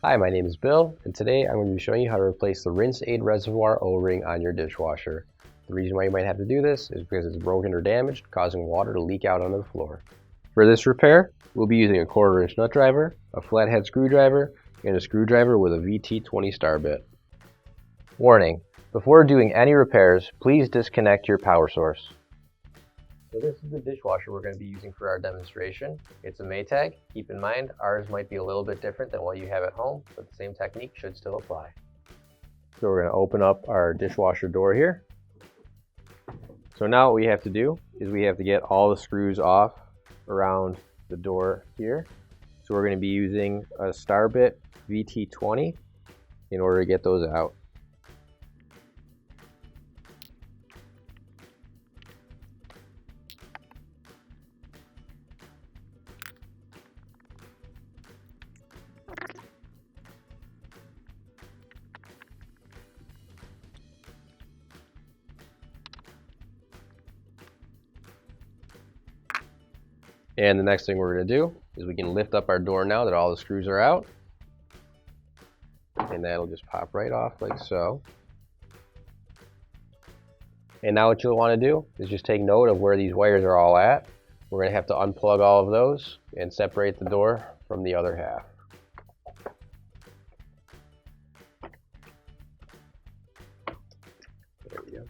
Hi, my name is Bill, and today I'm going to be showing you how to replace the rinse aid reservoir O-ring on your dishwasher. The reason why you might have to do this is because it's broken or damaged, causing water to leak out onto the floor. For this repair, we'll be using a 1/4 inch nut driver, a flathead screwdriver, and a screwdriver with a VT20 star bit. Warning: before doing any repairs, please disconnect your power source. So this is the dishwasher we're going to be using for our demonstration. It's a Maytag. Keep in mind, ours might be a little bit different than what you have at home, but the same technique should still apply. So we're going to open up our dishwasher door here. So now what we have to do is we have to get all the screws off around the door here. So we're going to be using a star bit VT20 in order to get those out. And the next thing we're going to do is we can lift up our door now that all the screws are out. And that'll just pop right off like so. And now what you'll want to do is just take note of where these wires are all at. We're going to have to unplug all of those and separate the door from the other half. There we go.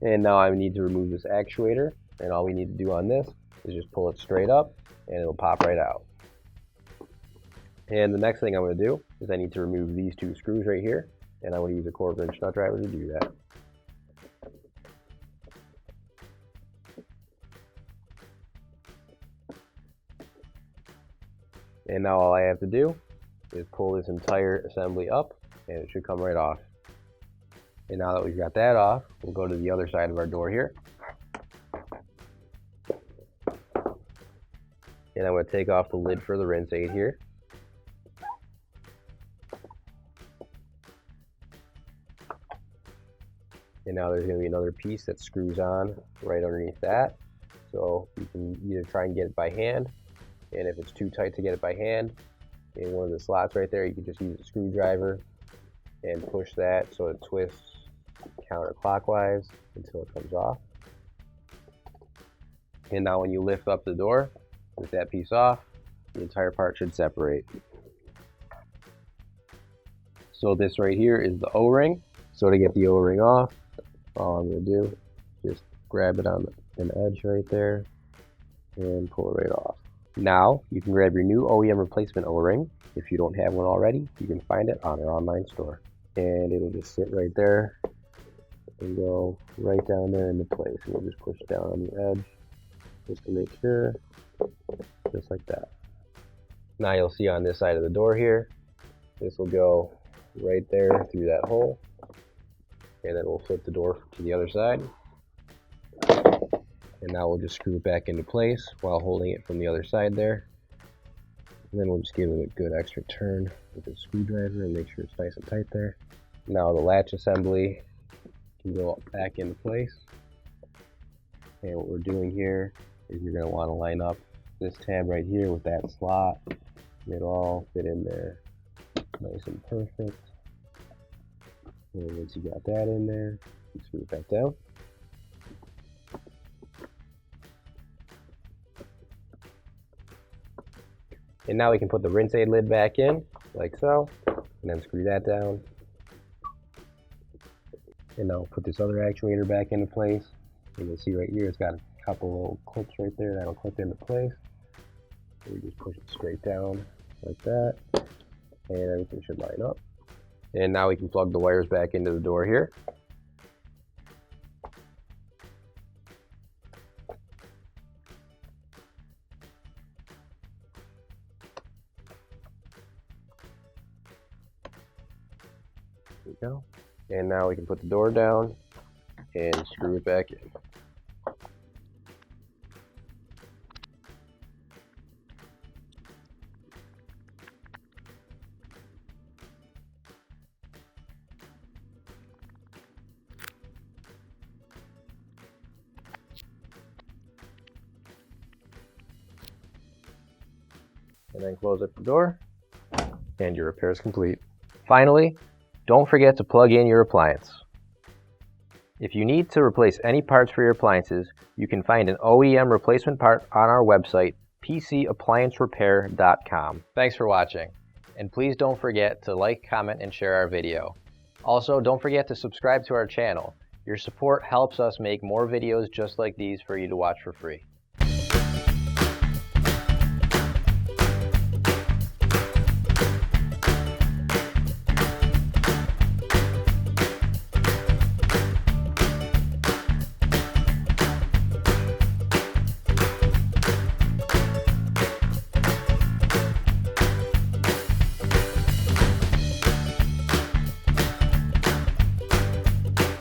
And now I need to remove this actuator, and all we need to do on this is just pull it straight up and it'll pop right out. And the next thing I'm going to do is I need to remove these two screws right here, and I'm going to use a 1/4 inch nut driver to do that. And now all I have to do is pull this entire assembly up and it should come right off. And now that we've got that off, we'll go to the other side of our door here. And I'm going to take off the lid for the rinse aid here. And now there's going to be another piece that screws on right underneath that. So you can either try and get it by hand, and if it's too tight to get it by hand, in one of the slots right there, you can just use a screwdriver and push that so it twists counterclockwise until it comes off. And now when you lift up the door with that piece off, the entire part should separate. So this right here is the O-ring. So to get the O-ring off, all I'm going to do is just grab it on an edge right there and pull it right off. Now you can grab your new OEM replacement O-ring. If you don't have one already, you can find it on our online store. And it'll just sit right there and go right down there into place. And we'll just push down on the edge just to make sure, just like that. Now you'll see on this side of the door here, this will go right there through that hole, and then we'll flip the door to the other side. And now we'll just screw it back into place while holding it from the other side there. And then we'll just give it a good extra turn with a screwdriver and make sure it's nice and tight there. Now the latch assembly can go back into place. And what we're doing here is you're going to want to line up this tab right here with that slot. And it'll all fit in there nice and perfect. And once you got that in there, you screw it back down. And now we can put the rinse aid lid back in, like so, and then screw that down. And now we'll put this other actuator back into place. And you'll see right here, it's got a couple little clips right there that'll clip into place. So we just push it straight down like that, and everything should line up. And now we can plug the wires back into the door here. There we go. And now we can put the door down and screw it back in. and then close up the door, and your repair is complete. Finally, don't forget to plug in your appliance. If you need to replace any parts for your appliances, you can find an OEM replacement part on our website, PCApplianceRepair.com. Thanks for watching, and please don't forget to like, comment, and share our video. Also, don't forget to subscribe to our channel. Your support helps us make more videos just like these for you to watch for free.